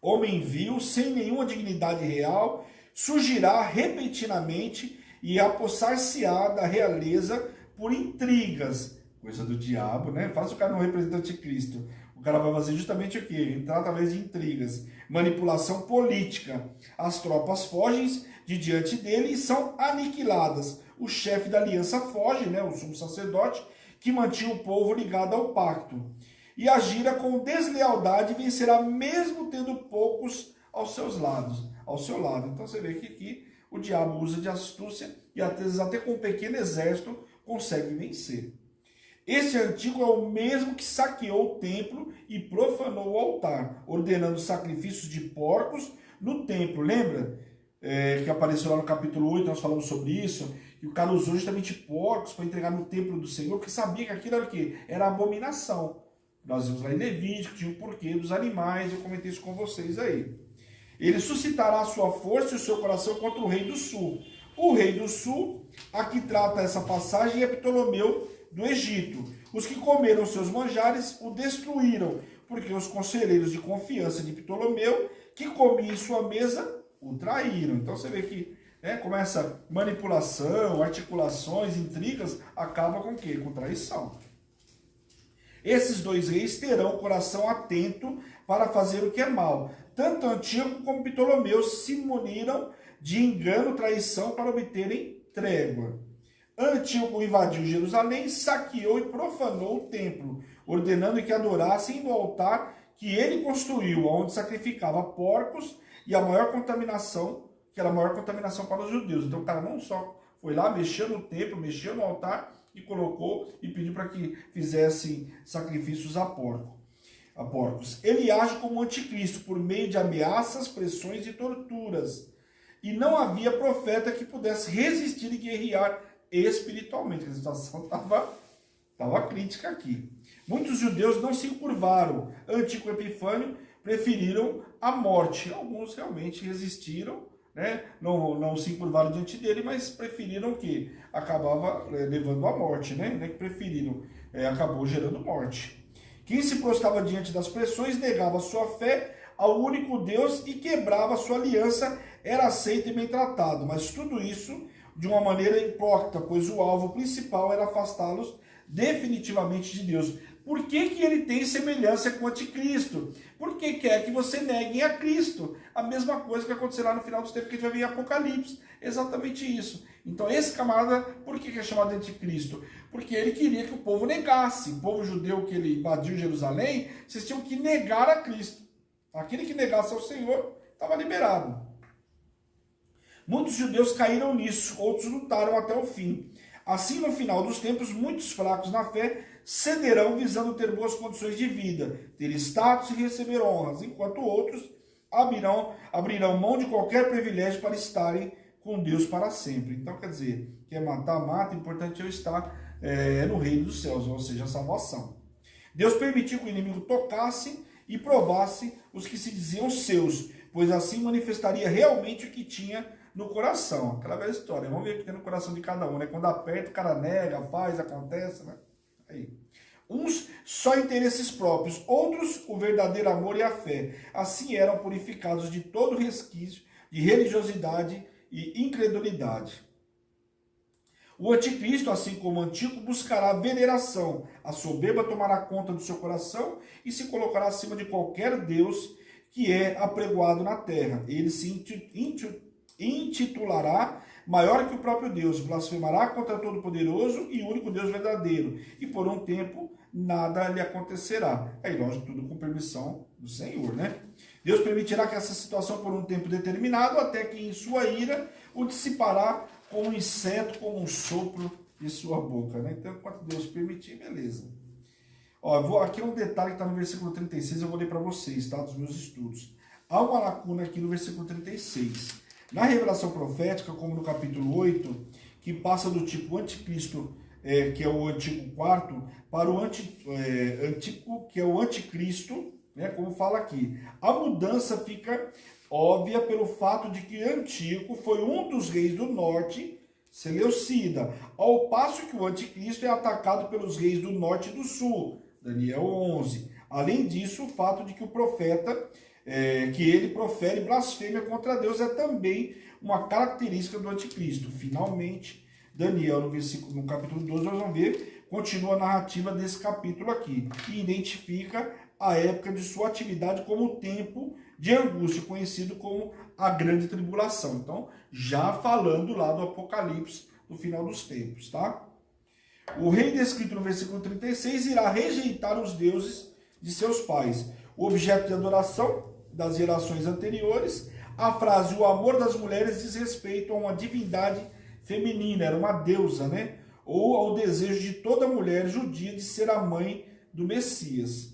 Homem vil, sem nenhuma dignidade real, surgirá repentinamente e apossar-se-á da realeza por intrigas. Coisa do diabo, né? Faz o cara não representar o anticristo. O cara vai fazer justamente o quê? Entrar através de intrigas. Manipulação política. As tropas fogem de diante dele e são aniquiladas. O chefe da aliança foge, né? O sumo sacerdote, que mantinha o povo ligado ao pacto. E agira com deslealdade e vencerá mesmo tendo poucos ao seu lado. Então você vê que aqui o diabo usa de astúcia e às vezes até com um pequeno exército consegue vencer. Este Antíoco é o mesmo que saqueou o templo e profanou o altar, ordenando sacrifícios de porcos no templo. Lembra que apareceu lá no capítulo 8, nós falamos sobre isso, que o cara usou justamente porcos para entregar no templo do Senhor, porque sabia que aquilo era o quê? Era abominação. Nós vimos lá em Levítico, tinha o porquê dos animais, eu comentei isso com vocês aí. Ele suscitará a sua força e o seu coração contra o rei do sul. O rei do sul, aqui trata essa passagem, é Ptolomeu do Egito. Os que comeram seus manjares o destruíram, porque os conselheiros de confiança de Ptolomeu, que comiam em sua mesa, o traíram. Então você vê que começa manipulação, articulações, intrigas, acaba com o quê? Com traição. Esses dois reis terão o coração atento para fazer o que é mal. Tanto Antíoco como Ptolomeu se muniram de engano, traição para obterem trégua. Antíoco invadiu Jerusalém, saqueou e profanou o templo, ordenando que adorassem no altar que ele construiu, onde sacrificava porcos e a maior contaminação, que era a maior contaminação para os judeus. Então o cara não só foi lá, mexeu no templo, mexeu no altar, e colocou e pediu para que fizessem sacrifícios a porcos. Ele age como anticristo por meio de ameaças, pressões e torturas. E não havia profeta que pudesse resistir e guerrear espiritualmente. A situação estava crítica aqui. Muitos judeus não se curvaram. Antíoco Epifânio preferiram a morte. Alguns realmente resistiram, né? Não se encurvaram diante dele, mas preferiram que acabava levando à morte, né? Que preferiram, acabou gerando morte. Quem se prostrava diante das pressões negava sua fé ao único Deus e quebrava sua aliança, era aceito e bem tratado, mas tudo isso de uma maneira hipócrita, pois o alvo principal era afastá-los definitivamente de Deus. Por que ele tem semelhança com o anticristo? Porque quer que você negue a Cristo. A mesma coisa que acontecerá no final dos tempos que a gente vai ver em Apocalipse. Exatamente isso. Então esse camarada, por que é chamado de anticristo? Porque ele queria que o povo negasse. O povo judeu que ele invadiu Jerusalém, vocês tinham que negar a Cristo. Aquele que negasse ao Senhor estava liberado. Muitos judeus caíram nisso, outros lutaram até o fim. Assim, no final dos tempos, muitos fracos na fé cederão visando ter boas condições de vida, ter status e receber honras, enquanto outros abrirão mão de qualquer privilégio para estarem com Deus para sempre. Então, quer dizer, quer matar, mata, o importante é eu estar no reino dos céus, ou seja, a salvação. Deus permitiu que o inimigo tocasse e provasse os que se diziam seus, pois assim manifestaria realmente o que tinha no coração. Aquela velha história, vamos ver o que tem no coração de cada um, né? Quando aperta, o cara nega, faz, acontece, né? Aí. Uns só interesses próprios, outros o verdadeiro amor e a fé. Assim eram purificados de todo resquício de religiosidade e incredulidade. O anticristo, assim como o antigo, buscará veneração. A soberba tomará conta do seu coração e se colocará acima de qualquer Deus que é apregoado na terra. Ele se intitulará maior que o próprio Deus, blasfemará contra Todo-Poderoso e único Deus verdadeiro, e por um tempo nada lhe acontecerá. Aí, lógico, tudo com permissão do Senhor, né? Deus permitirá que essa situação por um tempo determinado, até que em sua ira o dissipará como um inseto, como um sopro de sua boca, né? Então, enquanto Deus permitir, beleza. Ó, aqui é um detalhe que está no versículo 36, eu vou ler para vocês, tá? Dos meus estudos. Há uma lacuna aqui no versículo 36. Na revelação profética, como no capítulo 8, que passa do tipo anticristo, que é o antigo quarto, para o antigo, que é o anticristo, né, como fala aqui. A mudança fica óbvia pelo fato de que Antíoco foi um dos reis do norte, Seleucida, ao passo que o anticristo é atacado pelos reis do norte e do sul, Daniel 11. Além disso, o fato de que o profeta, que ele profere blasfêmia contra Deus, é também uma característica do anticristo. Finalmente, Daniel, no capítulo 12, nós vamos ver, continua a narrativa desse capítulo aqui, e identifica a época de sua atividade como o tempo de angústia, conhecido como a grande tribulação. Então, já falando lá do Apocalipse, do final dos tempos, tá? O rei descrito no versículo 36 irá rejeitar os deuses de seus pais, o objeto de adoração das gerações anteriores. A frase, o amor das mulheres, diz respeito a uma divindade feminina, era uma deusa, né? Ou ao desejo de toda mulher judia de ser a mãe do Messias.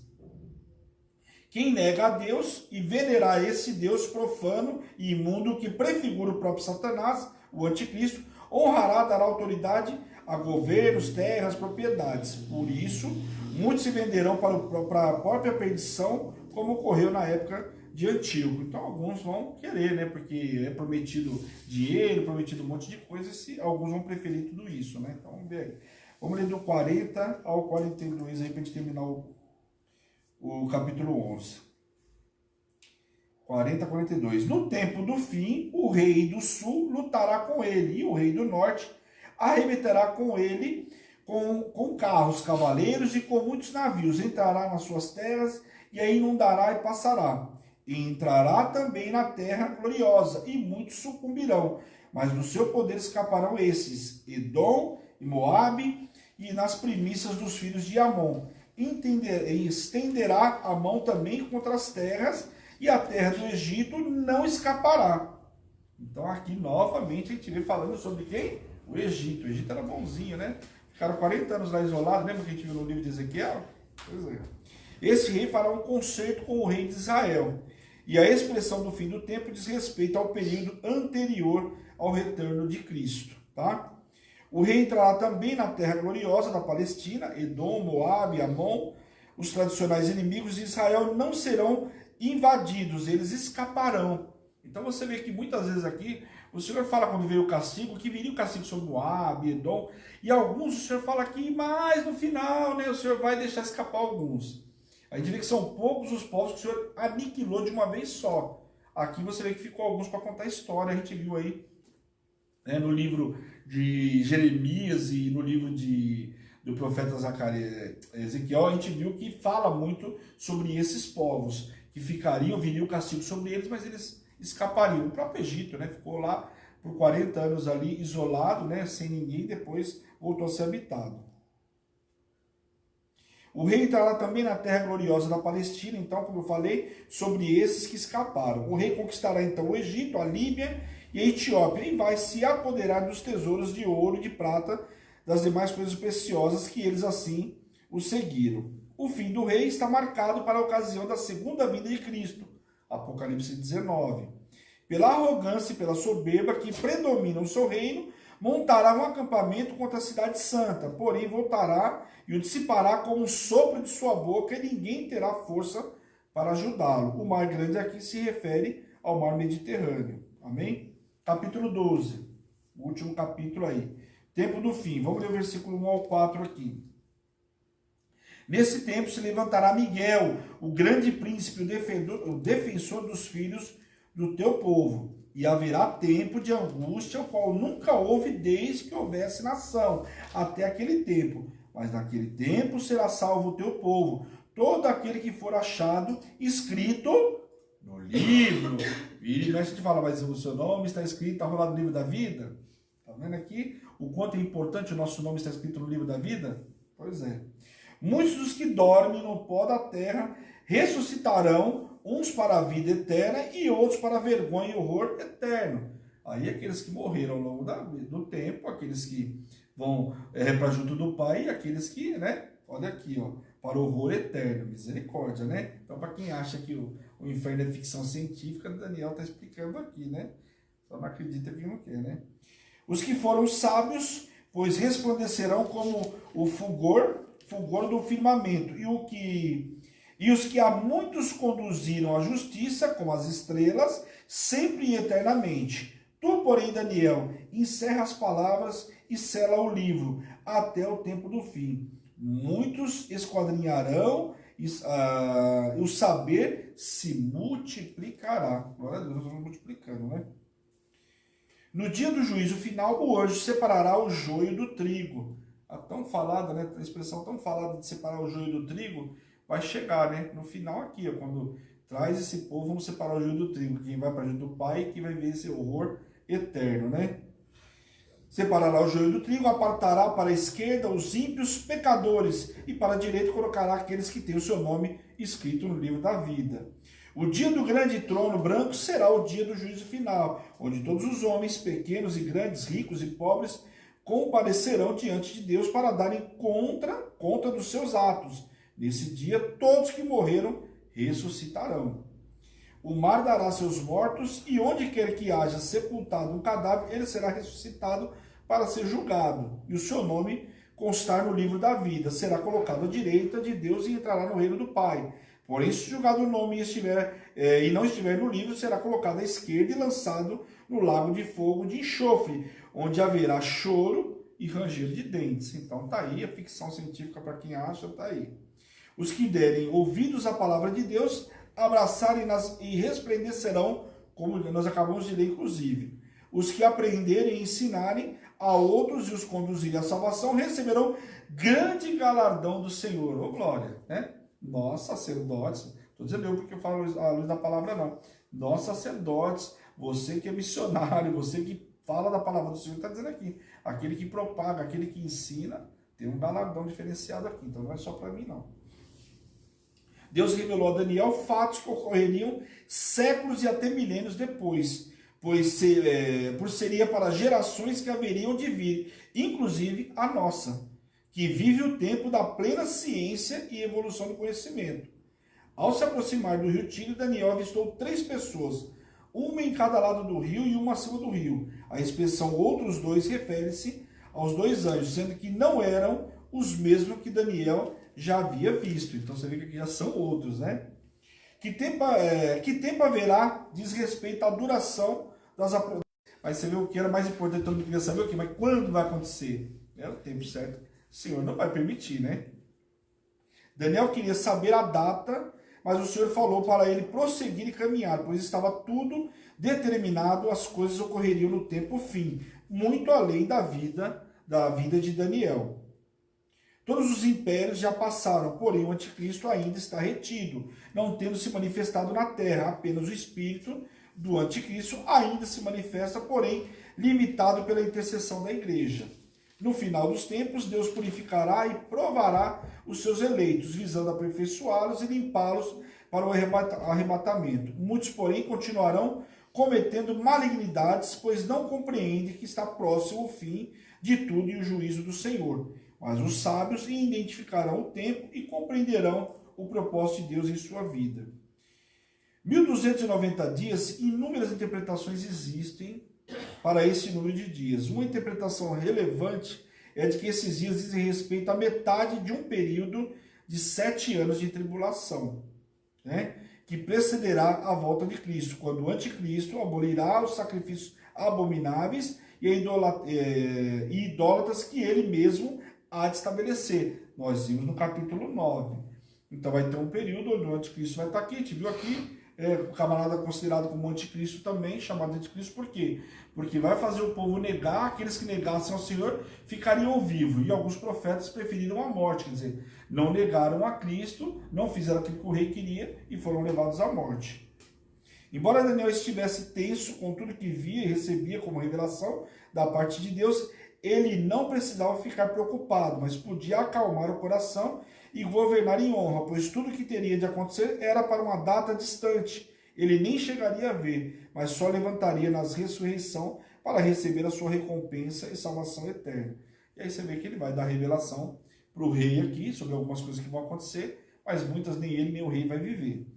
Quem nega a Deus e venerar esse Deus profano e imundo que prefigura o próprio Satanás, o anticristo, honrará, dará autoridade a governos, terras, propriedades. Por isso, muitos se venderão para a própria perdição, como ocorreu na época de Antíoco. Então, alguns vão querer, né? Porque é prometido dinheiro, prometido um monte de coisas, e alguns vão preferir tudo isso, né? Então, vamos ver aí. Vamos ler do 40 ao 42 aí, para a gente terminar o capítulo 11. 40 a 42. No tempo do fim, o rei do sul lutará com ele, e o rei do norte arremeterá com ele com carros, cavaleiros e com muitos navios. Entrará nas suas terras e a inundará e passará. E entrará também na terra gloriosa, e muitos sucumbirão. Mas do seu poder escaparão esses, Edom e Moabe, e nas primícias dos filhos de Amon. Estenderá a mão também contra as terras, e a terra do Egito não escapará. Então aqui novamente a gente vem falando sobre quem? O Egito. O Egito era bonzinho, né? Ficaram 40 anos lá isolados, lembra que a gente viu no livro de Ezequiel? Pois é. Esse rei fará um concerto com o rei de Israel. E a expressão do fim do tempo diz respeito ao período anterior ao retorno de Cristo, tá? O rei entrará também na terra gloriosa da Palestina, Edom, Moabe, Amon. Os tradicionais inimigos de Israel não serão invadidos, eles escaparão. Então você vê que muitas vezes aqui, o Senhor fala quando veio o castigo, que viria o castigo sobre Moabe, Edom, e alguns o Senhor fala aqui, mas no final, né, o Senhor vai deixar escapar alguns. A gente vê que são poucos os povos que o Senhor aniquilou de uma vez só. Aqui você vê que ficou alguns para contar a história, a gente viu aí, né, no livro de Jeremias e no livro do profeta Ezequiel, a gente viu que fala muito sobre esses povos, que viria o castigo sobre eles, mas eles escapariam. O próprio Egito, né, ficou lá por 40 anos ali, isolado, né, sem ninguém, depois voltou a ser habitado. O rei entrará também na terra gloriosa da Palestina, então, como eu falei, sobre esses que escaparam. O rei conquistará então o Egito, a Líbia e a Etiópia, e vai se apoderar dos tesouros de ouro e de prata, das demais coisas preciosas que eles assim o seguiram. O fim do rei está marcado para a ocasião da segunda vinda de Cristo, Apocalipse 19. Pela arrogância e pela soberba que predominam o seu reino, montará um acampamento contra a cidade santa, porém voltará e o dissipará com um sopro de sua boca, e ninguém terá força para ajudá-lo. O mar grande aqui se refere ao mar Mediterrâneo. Amém? Capítulo 12, o último capítulo aí. Tempo do fim. Vamos ler o versículo 1 ao 4 aqui. Nesse tempo se levantará Miguel, o grande príncipe, o defensor dos filhos do teu povo. E haverá tempo de angústia, o qual nunca houve desde que houvesse nação, até aquele tempo. Mas naquele tempo será salvo o teu povo, todo aquele que for achado escrito no livro. E a gente fala, mas o seu nome está escrito, está rolado no livro da vida? Está vendo aqui o quanto é importante o nosso nome estar escrito no livro da vida? Pois é. Muitos dos que dormem no pó da terra ressuscitarão, uns para a vida eterna e outros para a vergonha e horror eterno. Aí aqueles que morreram ao longo do tempo, aqueles que vão para junto do Pai, e aqueles que, né? Olha aqui, ó, para o horror eterno, misericórdia, né? Então, para quem acha que o inferno é ficção científica, Daniel está explicando aqui, né? Só não acredita quem não quer, né? Os que foram sábios, pois resplandecerão como o fulgor do firmamento, e os que a muitos conduziram à justiça, como as estrelas, sempre e eternamente. Tu, porém, Daniel, encerra as palavras e sela o livro, até o tempo do fim. Muitos esquadrinharão, e o saber se multiplicará. Glória a Deus, nós vamos multiplicando, né? No dia do juízo final, o anjo separará o joio do trigo. A tão falada, né? A expressão tão falada de separar o joio do trigo vai chegar, né? No final aqui, ó, quando traz esse povo, vamos separar o joio do trigo. Quem vai para junto do Pai e quem vai ver esse horror eterno, né? Separará o joio do trigo, apartará para a esquerda os ímpios pecadores e para a direita colocará aqueles que têm o seu nome escrito no livro da vida. O dia do grande trono branco será o dia do juízo final, onde todos os homens, pequenos e grandes, ricos e pobres, comparecerão diante de Deus para darem conta dos seus atos. Nesse dia, todos que morreram ressuscitarão. O mar dará seus mortos, e onde quer que haja sepultado um cadáver, ele será ressuscitado para ser julgado, e o seu nome constar no livro da vida. Será colocado à direita de Deus e entrará no reino do Pai. Porém, se julgado o nome e não estiver no livro, será colocado à esquerda e lançado no lago de fogo de enxofre, onde haverá choro e ranger de dentes. Então tá aí, a ficção científica para quem acha, tá aí. Os que derem ouvidos à palavra de Deus, abraçarem-nas e resplandecerão, como nós acabamos de ler, inclusive. Os que aprenderem e ensinarem a outros e os conduzirem à salvação, receberão grande galardão do Senhor. Ô glória, né? Nós, sacerdotes, estou dizendo eu porque eu falo à luz da palavra, não. Nós, sacerdotes, você que é missionário, você que fala da palavra do Senhor, está dizendo aqui. Aquele que propaga, aquele que ensina, tem um galardão diferenciado aqui. Então não é só para mim, não. Deus revelou a Daniel fatos que ocorreriam séculos e até milênios depois, por seria para gerações que haveriam de vir, inclusive a nossa, que vive o tempo da plena ciência e evolução do conhecimento. Ao se aproximar do rio Tigre, Daniel avistou 3 pessoas, uma em cada lado do rio e uma acima do rio. A expressão outros 2 refere-se aos 2 anjos, sendo que não eram os mesmos que Daniel já havia visto. Então você vê que aqui já são outros, né? Que tempo haverá diz respeito à duração das aprovações. Mas você vê o que era mais importante, todo mundo queria saber o que, mas quando vai acontecer? É o tempo certo. O Senhor não vai permitir, né? Daniel queria saber a data, mas o Senhor falou para ele prosseguir e caminhar, pois estava tudo determinado, as coisas ocorreriam no tempo fim, muito além da vida de Daniel. Todos os impérios já passaram, porém o anticristo ainda está retido, não tendo se manifestado na terra. Apenas o espírito do anticristo ainda se manifesta, porém limitado pela intercessão da igreja. No final dos tempos, Deus purificará e provará os seus eleitos, visando aperfeiçoá-los e limpá-los para o arrebatamento. Muitos, porém, continuarão cometendo malignidades, pois não compreendem que está próximo o fim de tudo e o juízo do Senhor. Mas os sábios identificarão o tempo e compreenderão o propósito de Deus em sua vida. 1290 dias, inúmeras interpretações existem para esse número de dias. Uma interpretação relevante é de que esses dias dizem respeito à metade de um período de 7 anos de tribulação, né? Que precederá a volta de Cristo, quando o anticristo abolirá os sacrifícios abomináveis e idólatras que ele mesmo há de estabelecer. Nós vimos no capítulo 9. Então vai ter um período onde o anticristo vai estar aqui, a gente viu aqui, o camarada considerado como anticristo também, chamado de anticristo, por quê? Porque vai fazer o povo negar, aqueles que negassem ao Senhor ficariam vivos, e alguns profetas preferiram a morte, quer dizer, não negaram a Cristo, não fizeram aquilo que o rei queria e foram levados à morte. Embora Daniel estivesse tenso com tudo que via e recebia como revelação da parte de Deus, ele não precisava ficar preocupado, mas podia acalmar o coração e governar em honra, pois tudo que teria de acontecer era para uma data distante. Ele nem chegaria a ver, mas só levantaria na ressurreição para receber a sua recompensa e salvação eterna. E aí você vê que ele vai dar revelação para o rei aqui sobre algumas coisas que vão acontecer, mas muitas nem ele nem o rei vai viver.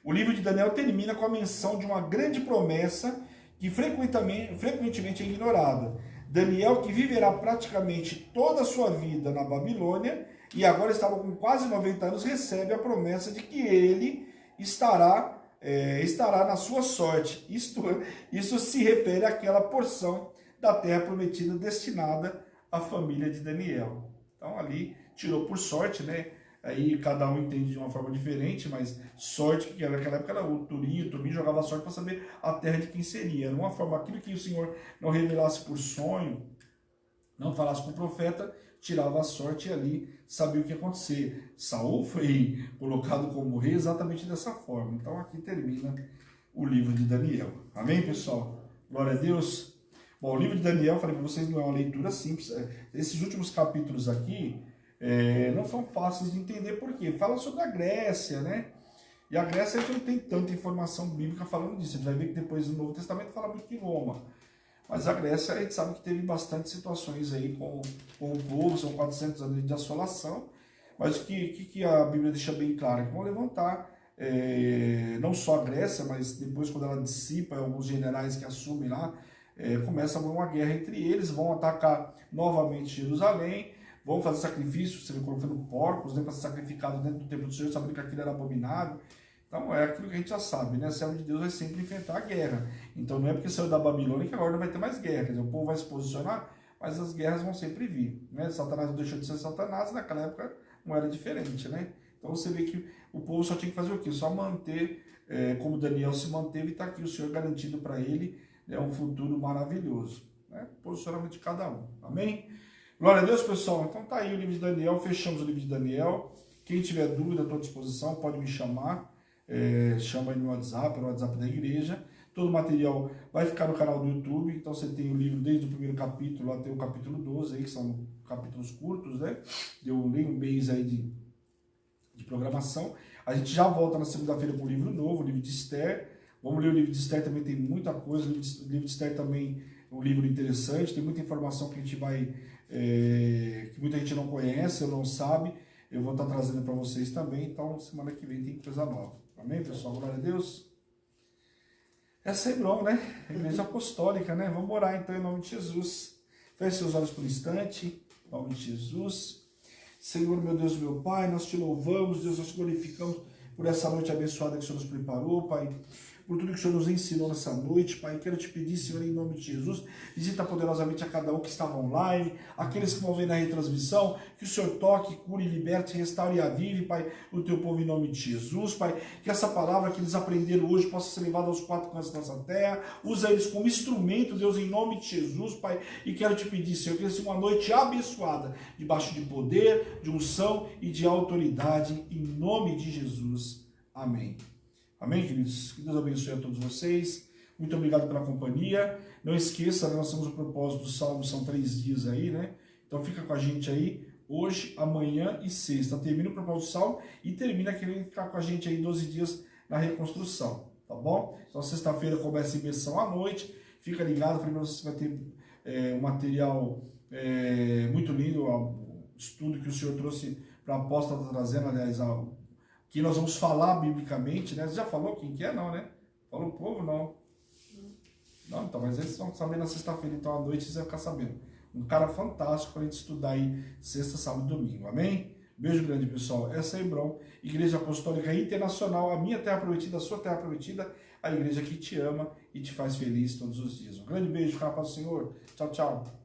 O livro de Daniel termina com a menção de uma grande promessa que frequentemente é ignorada. Daniel, que viverá praticamente toda a sua vida na Babilônia, e agora estava com quase 90 anos, recebe a promessa de que ele estará na sua sorte. Isso se refere àquela porção da terra prometida destinada à família de Daniel. Então ali tirou por sorte, né? Aí cada um entende de uma forma diferente, mas sorte, que naquela época era o Turinho jogava sorte para saber a terra de quem seria. Era uma forma, aquilo que o Senhor não revelasse por sonho, não falasse com o profeta, tirava a sorte e ali sabia o que ia acontecer. Saul foi colocado como rei exatamente dessa forma. Então aqui termina o livro de Daniel. Amém, pessoal? Glória a Deus. Bom, o livro de Daniel, falei para vocês, não é uma leitura simples. Esses últimos capítulos aqui não são fáceis de entender, por quê? Fala sobre a Grécia, né? E a Grécia a gente não tem tanta informação bíblica falando disso. A gente vai ver que depois do Novo Testamento fala muito de Roma. Mas a Grécia, a gente sabe que teve bastante situações aí com o povo, são 400 anos de assolação, mas o que a Bíblia deixa bem claro é que vão levantar não só a Grécia, mas depois quando ela dissipa, alguns generais que assumem lá, começa uma guerra entre eles, vão atacar novamente Jerusalém, vão fazer sacrifícios, você vê, colocando porcos, né, para ser sacrificado dentro do templo do Senhor, sabendo que aquilo era abominável. Então é aquilo que a gente já sabe, né? O servo de Deus vai sempre enfrentar a guerra. Então não é porque saiu da Babilônia que agora não vai ter mais guerra. Quer dizer, o povo vai se posicionar, mas as guerras vão sempre vir, né? Satanás não deixou de ser Satanás, naquela época não era diferente, né? Então você vê que o povo só tinha que fazer o quê? Só manter, como Daniel se manteve, e está aqui o Senhor garantindo para ele, né, um futuro maravilhoso, né? Posicionamento de cada um. Amém? Glória a Deus, pessoal. Então tá aí o livro de Daniel, fechamos o livro de Daniel. Quem tiver dúvida, estou à disposição, pode me chamar. Chama aí no WhatsApp, no WhatsApp da igreja. Todo o material vai ficar no canal do YouTube, então você tem o livro desde o primeiro capítulo até o capítulo 12, aí, que são capítulos curtos, né? Deu nem um mês aí de programação. A gente já volta na segunda-feira com o livro novo, o livro de Esther. Vamos ler o livro de Esther, também tem muita coisa. O livro de Esther também é um livro interessante, tem muita informação que a gente vai, que muita gente não conhece ou não sabe. Eu vou estar trazendo para vocês também, então semana que vem tem coisa nova. Amém, pessoal? Glória a Deus. Essa é Hebron, né? A igreja apostólica, né? Vamos orar então em nome de Jesus. Feche seus olhos por um instante, em nome de Jesus. Senhor, meu Deus, meu Pai, nós te louvamos, Deus, nós te glorificamos por essa noite abençoada que o Senhor nos preparou, Pai. Por tudo que o Senhor nos ensinou nessa noite, Pai. Quero te pedir, Senhor, em nome de Jesus, visita poderosamente a cada um que estava online, aqueles que vão ver na retransmissão, que o Senhor toque, cure, liberte, restaure e avive, Pai, o teu povo em nome de Jesus, Pai. Que essa palavra que eles aprenderam hoje possa ser levada aos quatro cantos dessa terra. Usa eles como instrumento, Deus, em nome de Jesus, Pai. E quero te pedir, Senhor, que seja uma noite abençoada, debaixo de poder, de unção e de autoridade, em nome de Jesus. Amém. Amém, queridos? Que Deus abençoe a todos vocês. Muito obrigado pela companhia. Não esqueça, né, nós temos o propósito do Salmo, são 3 dias aí, né? Então fica com a gente aí, hoje, amanhã e sexta. Termina o propósito do Salmo e termina querendo ficar com a gente aí 12 dias na reconstrução, tá bom? Então sexta-feira começa a imersão à noite. Fica ligado, primeiro você vai ter um material muito lindo, o estudo que o Senhor trouxe para a apóstola, trazendo, aliás, que nós vamos falar biblicamente, né? Você já falou quem que é? Não, né? Falou o povo? Não. Não, então, mas eles vão saber na sexta-feira, então à noite vocês vão ficar sabendo. Um cara fantástico para a gente estudar aí sexta, sábado e domingo, amém? Beijo grande, pessoal. Essa é a Hebron, Igreja Apostólica Internacional, a minha terra prometida, a sua terra prometida, a igreja que te ama e te faz feliz todos os dias. Um grande beijo, fica na paz do Senhor. Tchau, tchau.